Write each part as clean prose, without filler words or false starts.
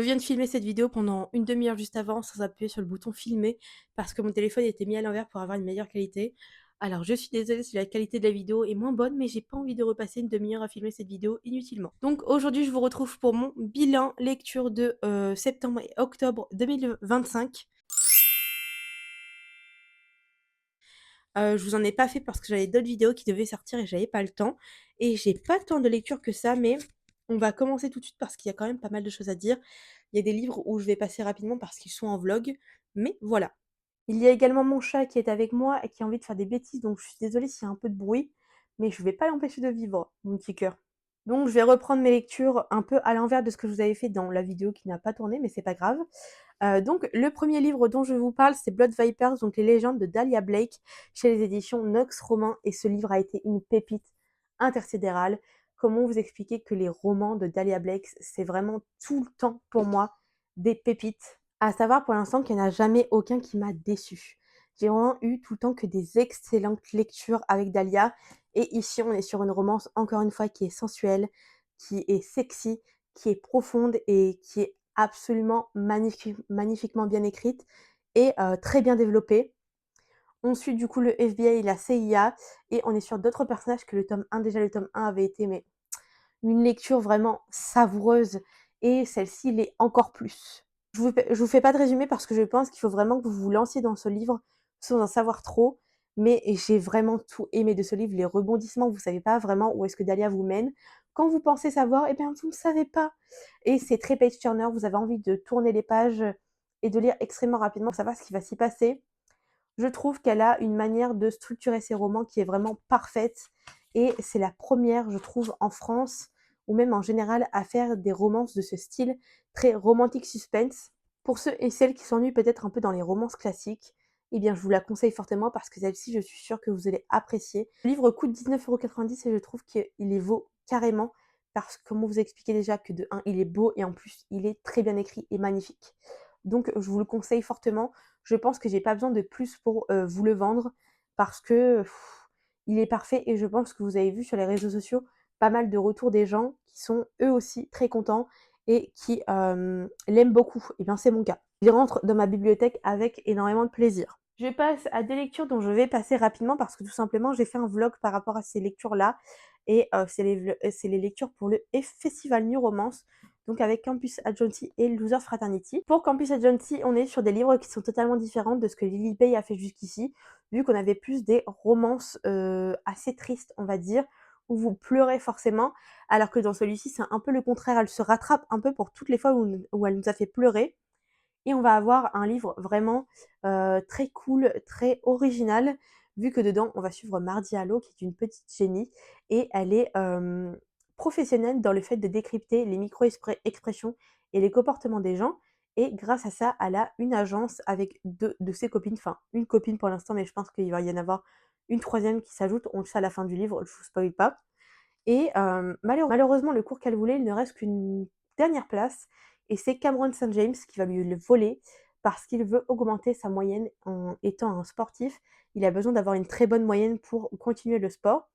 Je viens de filmer cette vidéo pendant une demi-heure juste avant sans appuyer sur le bouton filmer parce que mon téléphone était mis à l'envers pour avoir une meilleure qualité. Alors je suis désolée si la qualité de la vidéo est moins bonne, mais j'ai pas envie de repasser une demi-heure à filmer cette vidéo inutilement. Donc aujourd'hui je vous retrouve pour mon bilan lecture de septembre et octobre 2025. Je vous en ai pas fait parce que j'avais d'autres vidéos qui devaient sortir et j'avais pas le temps. Et j'ai pas tant de lecture que ça, mais on va commencer tout de suite parce qu'il y a quand même pas mal de choses à dire. Il y a des livres où je vais passer rapidement parce qu'ils sont en vlog, mais voilà. Il y a également mon chat qui est avec moi et qui a envie de faire des bêtises, donc je suis désolée s'il y a un peu de bruit, mais je vais pas l'empêcher de vivre, mon petit cœur. Donc je vais reprendre mes lectures un peu à l'envers de ce que je vous avais fait dans la vidéo qui n'a pas tourné, mais c'est pas grave. Donc le premier livre dont je vous parle, c'est Blood Vipers, donc les légendes de Dahlia Blake, chez les éditions Nox Roman, et ce livre a été une pépite intersidérale. Comment vous expliquer que les romans de Dahlia Blake, c'est vraiment tout le temps pour moi des pépites? À savoir pour l'instant qu'il n'y en a jamais aucun qui m'a déçue. J'ai vraiment eu tout le temps que des excellentes lectures avec Dahlia, et ici on est sur une romance encore une fois qui est sensuelle, qui est sexy, qui est profonde et qui est absolument magnifiquement bien écrite et très bien développée. On suit du coup le FBI et la CIA et on est sur d'autres personnages que le tome 1. Déjà le tome 1 avait été mais une lecture vraiment savoureuse, et celle-ci l'est encore plus. Je vous fais pas de résumé parce que je pense qu'il faut vraiment que vous vous lanciez dans ce livre sans en savoir trop, mais j'ai vraiment tout aimé de ce livre. Les rebondissements, vous savez pas vraiment où est-ce que Dahlia vous mène. Quand vous pensez savoir, eh bien vous ne savez pas. Et c'est très page turner, vous avez envie de tourner les pages et de lire extrêmement rapidement pour savoir ce qui va s'y passer. Je trouve qu'elle a une manière de structurer ses romans qui est vraiment parfaite, et c'est la première, je trouve, en France ou même en général à faire des romances de ce style très romantique suspense. Pour ceux et celles qui s'ennuient peut-être un peu dans les romances classiques, eh bien je vous la conseille fortement parce que celle-ci, je suis sûre que vous allez apprécier. Le livre coûte 19,90 € et je trouve qu'il les vaut carrément parce que, comment vous expliquer déjà que de un, il est beau et en plus, il est très bien écrit et magnifique. Donc je vous le conseille fortement. Je pense que j'ai pas besoin de plus pour vous le vendre parce que il est parfait, et je pense que vous avez vu sur les réseaux sociaux pas mal de retours des gens qui sont eux aussi très contents et qui l'aiment beaucoup. Et bien c'est mon cas. Il rentre dans ma bibliothèque avec énormément de plaisir. Je passe à des lectures dont je vais passer rapidement parce que tout simplement j'ai fait un vlog par rapport à ces lectures-là, et c'est les lectures pour le Festival New Romance, donc avec Campus Agency et Losers Fraternity. Pour Campus Agency, on est sur des livres qui sont totalement différents de ce que Lily Bay a fait jusqu'ici, vu qu'on avait plus des romances assez tristes, on va dire, où vous pleurez forcément, alors que dans celui-ci, c'est un peu le contraire. Elle se rattrape un peu pour toutes les fois où elle nous a fait pleurer, et on va avoir un livre vraiment très cool, très original, vu que dedans, on va suivre Mardi Allo, qui est une petite génie, et elle est professionnelle dans le fait de décrypter les micro-expressions et les comportements des gens. Et grâce à ça, elle a une agence avec deux de ses copines, enfin une copine pour l'instant, mais je pense qu'il va y en avoir une troisième qui s'ajoute. On le sait à la fin du livre, je vous spoil pas. Et malheureusement, le cours qu'elle voulait, il ne reste qu'une dernière place, et c'est Cameron St. James qui va lui le voler parce qu'il veut augmenter sa moyenne en étant un sportif. Il a besoin d'avoir une très bonne moyenne pour continuer le sport.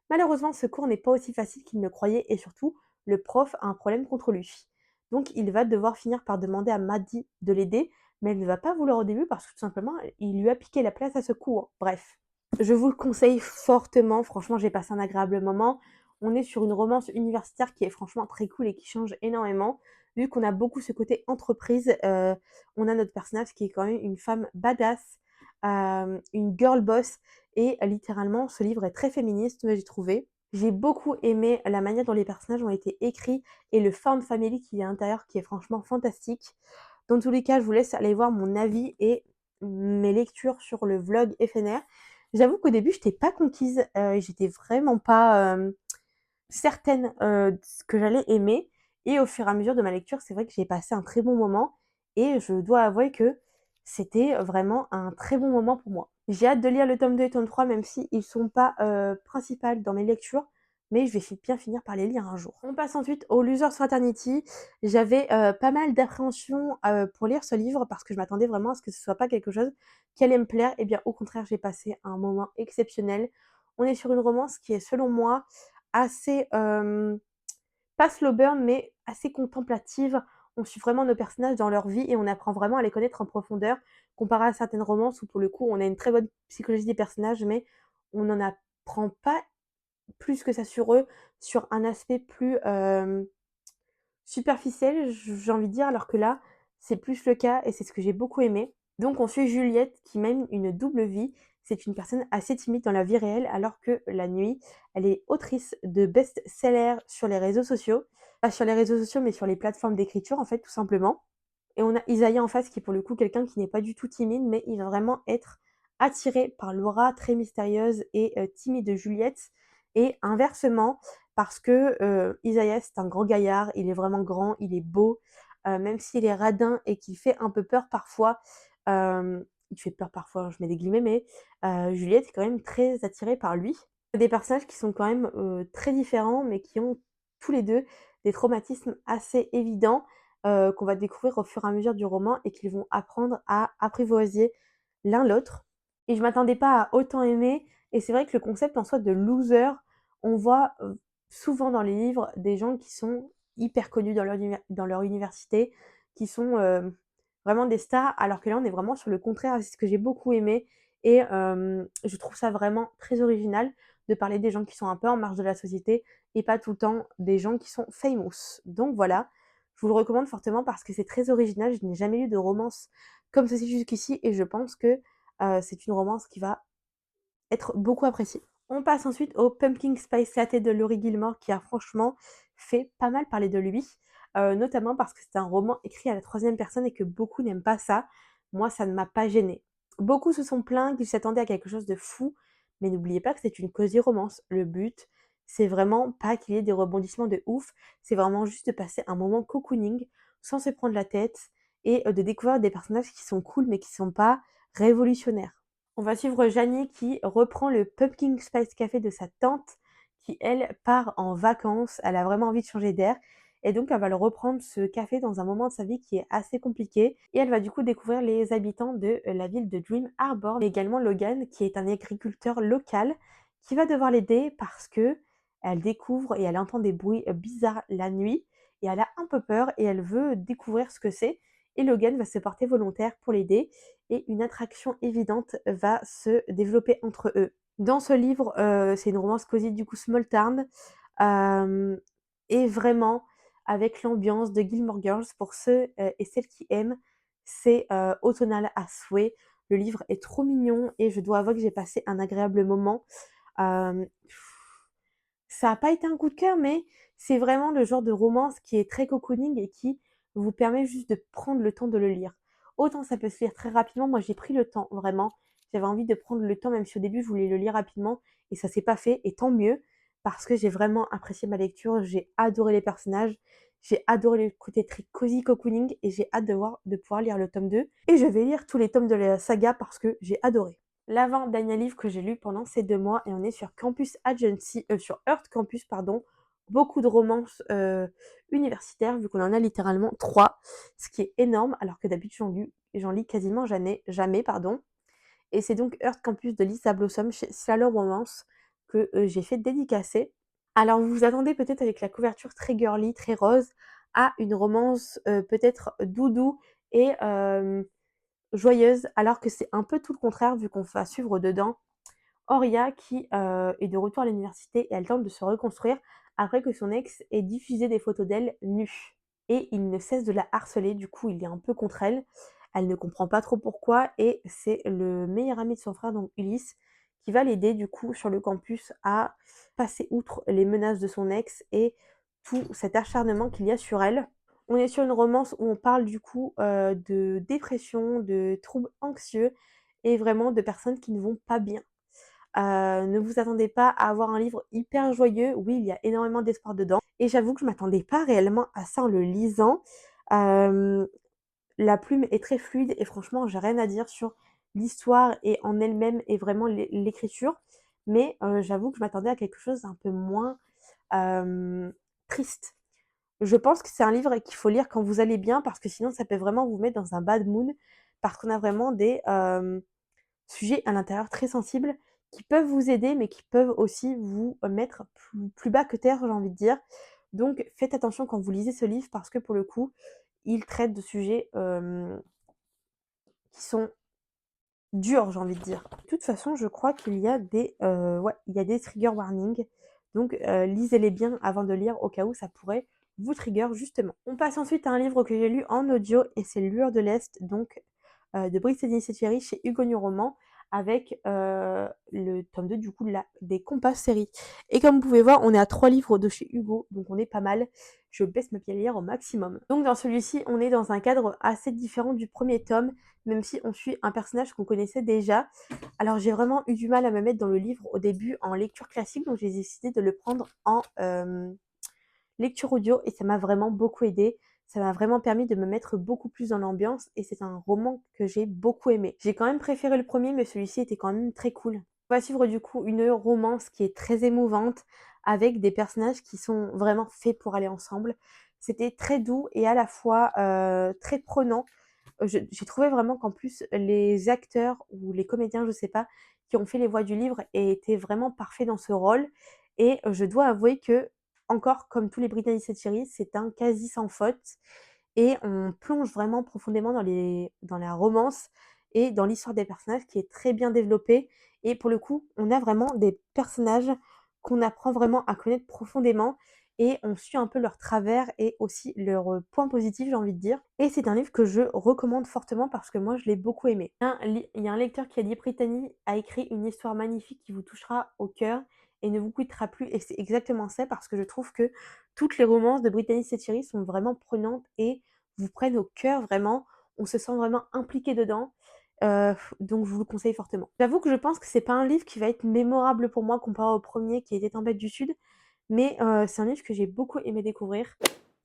Malheureusement, ce cours n'est pas aussi facile qu'il ne croyait, et surtout, le prof a un problème contre lui. Donc il va devoir finir par demander à Maddie de l'aider, mais elle ne va pas vouloir au début parce que tout simplement, il lui a piqué la place à ce cours. Bref. Je vous le conseille fortement, franchement j'ai passé un agréable moment. On est sur une romance universitaire qui est franchement très cool et qui change énormément. Vu qu'on a beaucoup ce côté entreprise, on a notre personnage qui est quand même une femme badass, une girl boss, et littéralement ce livre est très féministe, j'ai trouvé. J'ai beaucoup aimé la manière dont les personnages ont été écrits et le found family qu'il y a à l'intérieur qui est franchement fantastique. Dans tous les cas, je vous laisse aller voir mon avis et mes lectures sur le vlog éphémère. J'avoue qu'au début, j'étais pas conquise, j'étais vraiment pas, certaine, de ce que j'allais aimer, et au fur et à mesure de ma lecture, c'est vrai que j'ai passé un très bon moment, et je dois avouer que c'était vraiment un très bon moment pour moi. J'ai hâte de lire le tome 2 et tome 3, même s'ils sont pas, principales dans mes lectures, mais je vais bien finir par les lire un jour. On passe ensuite au Losers Fraternity. J'avais, pas mal d'appréhension, pour lire ce livre parce que je m'attendais vraiment à ce que ce soit pas quelque chose qui allait me plaire. Et bien au contraire, j'ai passé un moment exceptionnel. On est sur une romance qui est, selon moi, assez, pas slow burn, mais assez contemplative. on suit vraiment nos personnages dans leur vie et on apprend vraiment à les connaître en profondeur, comparé à certaines romances où pour le coup on a une très bonne psychologie des personnages, mais on n'en apprend pas plus que ça sur eux, sur un aspect plus, superficiel, j'ai envie de dire, alors que là, c'est plus le cas et c'est ce que j'ai beaucoup aimé. Donc on suit Juliette qui mène une double vie. C'est une personne assez timide dans la vie réelle, alors que la nuit, elle est autrice de best-sellers sur les réseaux sociaux. Pas sur les réseaux sociaux, mais sur les plateformes d'écriture, en fait, tout simplement. Et on a Isaiah en face qui est pour le coup quelqu'un qui n'est pas du tout timide, mais il va vraiment être attiré par l'aura très mystérieuse et timide de Juliette. Et inversement, parce que Isaiah c'est un grand gaillard, il est vraiment grand, il est beau, même s'il est radin et qu'il fait un peu peur parfois, il fait peur parfois, je mets des guillemets, mais Juliette est quand même très attirée par lui. Des personnages qui sont quand même très différents, mais qui ont tous les 2 des traumatismes assez évidents qu'on va découvrir au fur et à mesure du roman et qu'ils vont apprendre à apprivoiser l'un l'autre. Et je m'attendais pas à autant aimer et c'est vrai que le concept en soi de loser, on voit, souvent dans les livres des gens qui sont hyper connus dans leur université, qui sont, vraiment des stars, alors que là on est vraiment sur le contraire et c'est ce que j'ai beaucoup aimé et je trouve ça vraiment très original de parler des gens qui sont un peu en marge de la société et pas tout le temps des gens qui sont famous. Donc voilà, je vous le recommande fortement parce que c'est très original. Je n'ai jamais lu de romance comme ceci jusqu'ici et je pense que c'est une romance qui va être beaucoup appréciée. On passe ensuite au Pumpkin Spice Latte de Laurie Gilmore qui a franchement fait pas mal parler de lui, notamment parce que c'est un roman écrit à la troisième personne et que beaucoup n'aiment pas ça. Moi, ça ne m'a pas gênée. Beaucoup se sont plaints qu'ils s'attendaient à quelque chose de fou, mais n'oubliez pas que c'est une cosy romance. Le but, c'est vraiment pas qu'il y ait des rebondissements de ouf, c'est vraiment juste de passer un moment cocooning sans se prendre la tête et de découvrir des personnages qui sont cool mais qui sont pas révolutionnaires. On va suivre Janie qui reprend le Pumpkin Spice Café de sa tante qui, elle, part en vacances. Elle a vraiment envie de changer d'air. Et donc, elle va le reprendre ce café dans un moment de sa vie qui est assez compliqué. Et elle va du coup découvrir les habitants de la ville de Dream Harbor, mais également Logan, qui est un agriculteur local, qui va devoir l'aider parce que elle découvre et elle entend des bruits bizarres la nuit. Et elle a un peu peur et elle veut découvrir ce que c'est. Et Logan va se porter volontaire pour l'aider et une attraction évidente va se développer entre eux. Dans ce livre, c'est une romance cosy du coup Small Town, hem et vraiment avec l'ambiance de Gilmore Girls pour ceux, et celles qui aiment, c'est, automnal à souhait. Le livre est trop mignon et je dois avouer que j'ai passé un agréable moment. Hem, Ça a pas été un coup de cœur, mais c'est vraiment le genre de romance qui est très cocooning et qui vous permet juste de prendre le temps de le lire. Autant ça peut se lire très rapidement, moi j'ai pris le temps vraiment. J'avais envie de prendre le temps, même si au début je voulais le lire rapidement et ça s'est pas fait et tant mieux parce que j'ai vraiment apprécié ma lecture, j'ai adoré les personnages, j'ai adoré le côté très cosy cocooning et j'ai hâte de pouvoir lire le tome 2 et je vais lire tous les tomes de la saga parce que j'ai adoré. L'avant-dernier livre que j'ai lu pendant ces 2 mois et on est sur Campus Agency, sur Earth Campus pardon. Beaucoup de romances, universitaires vu qu'on en a littéralement 3, ce qui est énorme alors que d'habitude j'en lis quasiment jamais pardon. Et c'est donc Earth Campus de Lisa Blossom chez Slalom Romance que, j'ai fait dédicacer. Alors vous vous attendez peut-être avec la couverture très girly, très rose à une romance, peut-être doudou et joyeuse, alors que c'est un peu tout le contraire vu qu'on va suivre dedans Horia qui, est de retour à l'université et elle tente de se reconstruire après que son ex ait diffusé des photos d'elle nue. Et il ne cesse de la harceler, du coup il est un peu contre elle. Elle ne comprend pas trop pourquoi et c'est le meilleur ami de son frère, donc Ulysse, qui va l'aider du coup sur le campus à passer outre les menaces de son ex et tout cet acharnement qu'il y a sur elle. On est sur une romance où on parle du coup, de dépression, de troubles anxieux et vraiment de personnes qui ne vont pas bien. Ne vous attendez pas à avoir un livre hyper joyeux. Oui, il y a énormément d'espoir dedans et j'avoue que je m'attendais pas réellement à ça en le lisant. Hem, la plume est très fluide et franchement, j'ai rien à dire sur l'histoire et en elle-même et vraiment l'écriture. Mais, j'avoue que je m'attendais à quelque chose d'un peu moins, hem, triste. Je pense que c'est un livre qu'il faut lire quand vous allez bien parce que sinon ça peut vraiment vous mettre dans un bad mood parce qu'on a vraiment des, sujets à l'intérieur très sensibles qui peuvent vous aider, mais qui peuvent aussi vous mettre plus bas que terre, j'ai envie de dire. Donc faites attention quand vous lisez ce livre parce que pour le coup, il traite de sujets, qui sont durs, j'ai envie de dire. De toute façon, je crois qu'il y a des, ouais, il y a des trigger warnings, donc lisez-les bien avant de lire au cas où ça pourrait vous trigger justement. On passe ensuite à un livre que j'ai lu en audio et c'est Lueur de l'Est, donc de Brittany Settieri chez Hugo New Roman avec le tome 2 du coup des Compas séries. Et comme vous pouvez voir, on est à 3 livres de chez Hugo, donc on est pas mal. Je baisse ma pied au maximum. Donc dans celui-ci, on est dans un cadre assez différent du premier tome, même si on suit un personnage qu'on connaissait déjà. Alors j'ai vraiment eu du mal à me mettre dans le livre au début en lecture classique, donc j'ai décidé de le prendre en lecture audio et ça m'a vraiment beaucoup aidé. Ça m'a vraiment permis de me mettre beaucoup plus dans l'ambiance et c'est un roman que j'ai beaucoup aimé. J'ai quand même préféré le premier, mais celui-ci était quand même très cool. On va suivre du coup une romance qui est très émouvante avec des personnages qui sont vraiment faits pour aller ensemble. C'était très doux et à la fois très prenant. J'ai trouvé vraiment qu'en plus les acteurs ou les comédiens, je sais pas, qui ont fait les voix du livre étaient vraiment parfaits dans ce rôle. Et je dois avouer que, encore comme tous les Brittany Settieri, c'est un quasi sans faute et on plonge vraiment profondément dans la romance et dans l'histoire des personnages qui est très bien développée. Et pour le coup, on a vraiment des personnages qu'on apprend vraiment à connaître profondément et on suit un peu leurs travers et aussi leurs points positifs, j'ai envie de dire. Et c'est un livre que je recommande fortement parce que moi, je l'ai beaucoup aimé. Il y a un lecteur qui a dit Brittany a écrit une histoire magnifique qui vous touchera au cœur et ne vous quittera plus. Et c'est exactement ça parce que je trouve que toutes les romances de Brittany Settieri sont vraiment prenantes et vous prennent au cœur vraiment. On se sent vraiment impliqué dedans. Donc je vous le conseille fortement. J'avoue que je pense que c'est pas un livre qui va être mémorable pour moi comparé au premier qui était Tempête du Sud, mais c'est un livre que j'ai beaucoup aimé découvrir.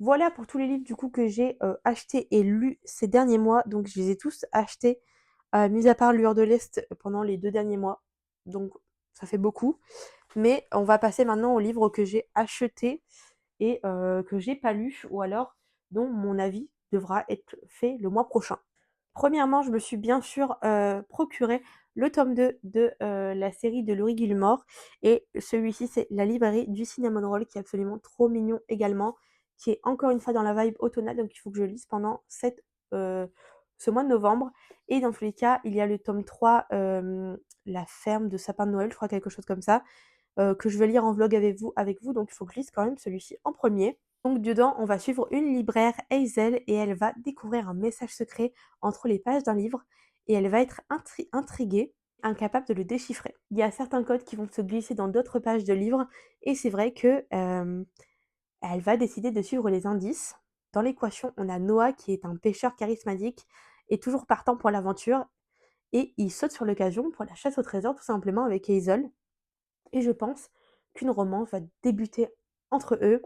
Voilà pour tous les livres du coup que j'ai achetés et lus ces derniers mois. Donc je les ai tous achetés, mis à part Lueur de l'Est pendant les 2 derniers mois. Donc ça fait beaucoup. Mais on va passer maintenant aux livres que j'ai achetés et que j'ai pas lus ou alors dont mon avis devra être fait le mois prochain. Premièrement, je me suis bien sûr, procuré le tome 2 de, la série de Laurie Gilmore et celui-ci, c'est La librairie du cinnamon roll qui est absolument trop mignon également, qui est encore une fois dans la vibe automnale, donc il faut que je lise pendant ce mois de novembre et dans tous les cas, il y a le tome 3, La ferme de sapin de Noël, je crois quelque chose comme ça, que je vais lire en vlog avec vous, donc il faut que je lise quand même celui-ci en premier. Donc dedans, on va suivre une libraire, Hazel, et elle va découvrir un message secret entre les pages d'un livre et elle va être intriguée, incapable de le déchiffrer. Il y a certains codes qui vont se glisser dans d'autres pages de livres et c'est vrai que, elle va décider de suivre les indices. Dans l'équation, on a Noah qui est un pêcheur charismatique et toujours partant pour l'aventure et il saute sur l'occasion pour la chasse au trésor tout simplement avec Hazel. Et je pense qu'une romance va débuter entre eux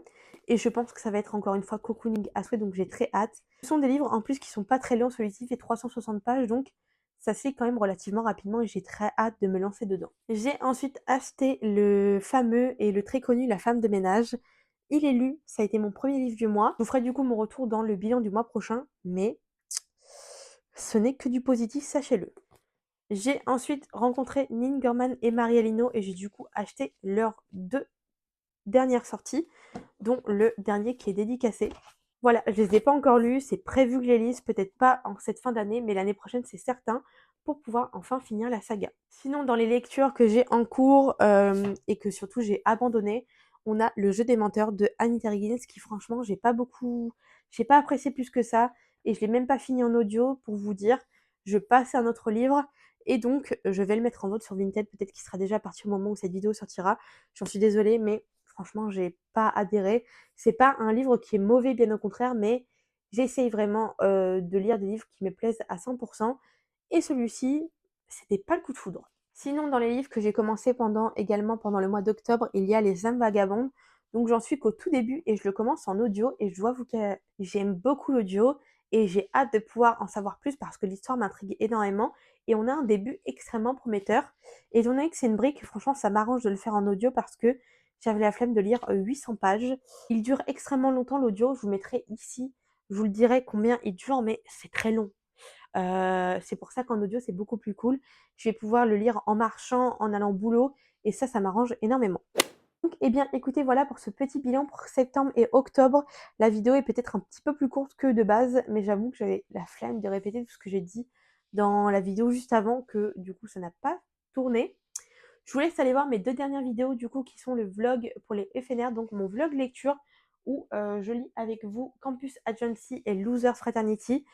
et je pense que ça va être encore une fois cocooning à souhait, donc j'ai très hâte. Ce sont des livres en plus qui sont pas très longs, celui-ci fait 360 pages, donc ça se lit quand même relativement rapidement et j'ai très hâte de me lancer dedans. J'ai ensuite acheté le fameux et le très connu La femme de ménage. Il est lu, ça a été mon premier livre du mois. Je vous ferai du coup mon retour dans le bilan du mois prochain, mais ce n'est que du positif, sachez-le. J'ai ensuite rencontré Nin Gorman et Maria Lino et j'ai du coup acheté leurs 2 dernières sorties, dont le dernier qui est dédicacé. Voilà, je les ai pas encore lus, c'est prévu que je les lise, peut-être pas en cette fin d'année, mais l'année prochaine c'est certain, pour pouvoir enfin finir la saga. Sinon, dans les lectures que j'ai en cours et que surtout j'ai abandonné, on a Le jeu des menteurs de Anita Higgins qui franchement j'ai pas apprécié plus que ça et je l'ai même pas fini en audio pour vous dire. Je passe à un autre livre et donc je vais le mettre en vote sur Vinted, peut-être qu'il sera déjà parti au moment où cette vidéo sortira. J'en suis désolée, mais franchement, j'ai pas adhéré. C'est pas un livre qui est mauvais, bien au contraire, mais j'essaye vraiment de lire des livres qui me plaisent à 100 et celui-ci, c'était pas le coup de foudre. Sinon, dans les livres que j'ai commencé également pendant le mois d'octobre, il y a Les âmes vagabondes. Donc j'en suis qu'au tout début et je le commence en audio et je dois vous que j'aime beaucoup l'audio et j'ai hâte de pouvoir en savoir plus parce que l'histoire m'intrigue énormément et on a un début extrêmement prometteur. Et étant donné que c'est une brique, franchement, ça m'arrange de le faire en audio parce que j'avais la flemme de lire 800 pages. Il dure extrêmement longtemps l'audio, je vous mettrai ici, je vous le dirai combien il dure, mais c'est très long. C'est pour ça qu'en audio, c'est beaucoup plus cool. Je vais pouvoir le lire en marchant, en allant au boulot et ça m'arrange énormément. Donc, eh bien, écoutez, voilà pour ce petit bilan pour septembre et octobre. La vidéo est peut-être un petit peu plus courte que de base, mais j'avoue que j'avais la flemme de répéter tout ce que j'ai dit dans la vidéo juste avant, que du coup, ça n'a pas tourné. Je vous laisse aller voir mes 2 dernières vidéos du coup qui sont le vlog pour les éphémères, donc mon vlog lecture où, je lis avec vous Campus Agency et Losers Fraternity.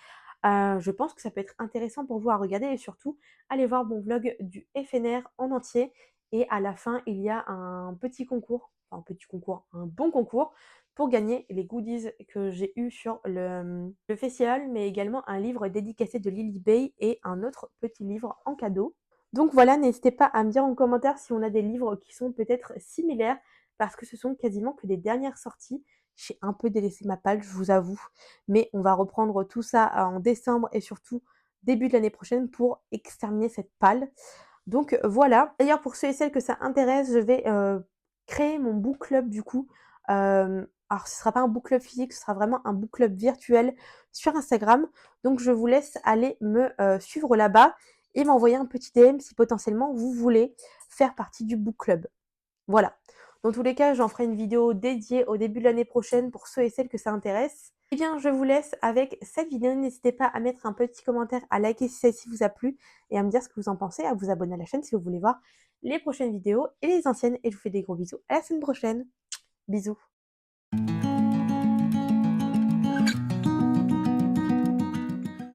Je pense que ça peut être intéressant pour vous à regarder et surtout, allez voir mon vlog du FNR en entier et à la fin, il y a un petit concours, enfin un petit concours, un bon concours pour gagner les goodies que j'ai eu sur le festival, mais également un livre dédicacé de Lily Bay et un autre petit livre en cadeau. Donc voilà, n'hésitez pas à me dire en commentaire si on a des livres qui sont peut-être similaires, parce que ce sont quasiment que des dernières sorties. J'ai un peu délaissé ma palle, je vous avoue, mais on va reprendre tout ça en décembre et surtout début de l'année prochaine pour exterminer cette palle. Donc voilà. D'ailleurs pour ceux et celles que ça intéresse, je vais, créer mon book club du coup. Alors ce sera pas un book club physique, ce sera vraiment un book club virtuel sur Instagram. Donc je vous laisse aller me, suivre là-bas et m'envoyer un petit DM si potentiellement vous voulez faire partie du book club. Voilà. Dans tous les cas, j'en ferai une vidéo dédiée au début de l'année prochaine pour ceux et celles que ça intéresse. Eh bien, je vous laisse avec cette vidéo. N'hésitez pas à mettre un petit commentaire, à liker si celle-ci vous a plu et à me dire ce que vous en pensez, à vous abonner à la chaîne si vous voulez voir les prochaines vidéos et les anciennes. Et je vous fais des gros bisous. À la semaine prochaine. Bisous.